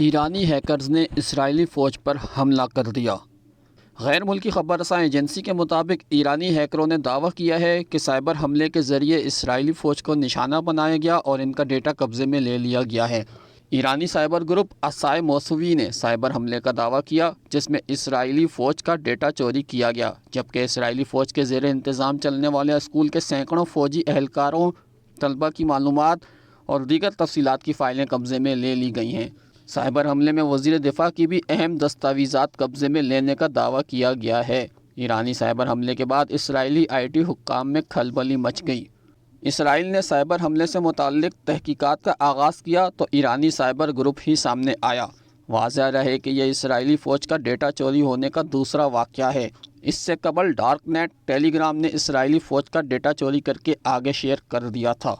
ایرانی ہیکرز نے اسرائیلی فوج پر حملہ کر دیا۔ غیر ملکی خبر رساں ایجنسی کے مطابق ایرانی ہیکروں نے دعویٰ کیا ہے کہ سائبر حملے کے ذریعے اسرائیلی فوج کو نشانہ بنایا گیا اور ان کا ڈیٹا قبضے میں لے لیا گیا ہے۔ ایرانی سائبر گروپ عصائے موسوی نے سائبر حملے کا دعویٰ کیا جس میں اسرائیلی فوج کا ڈیٹا چوری کیا گیا، جبکہ اسرائیلی فوج کے زیر انتظام چلنے والے اسکول کے سینکڑوں فوجی اہلکاروں، طلبہ کی معلومات اور دیگر تفصیلات کی فائلیں قبضے میں لے لی گئی ہیں۔ سائبر حملے میں وزیر دفاع کی بھی اہم دستاویزات قبضے میں لینے کا دعویٰ کیا گیا ہے۔ ایرانی سائبر حملے کے بعد اسرائیلی آئی ٹی حکام میں کھلبلی مچ گئی۔ اسرائیل نے سائبر حملے سے متعلق تحقیقات کا آغاز کیا تو ایرانی سائبر گروپ ہی سامنے آیا۔ واضح رہے کہ یہ اسرائیلی فوج کا ڈیٹا چوری ہونے کا دوسرا واقعہ ہے۔ اس سے قبل ڈارک نیٹ ٹیلی گرام نے اسرائیلی فوج کا ڈیٹا چوری کر کے آگے شیئر کر دیا تھا۔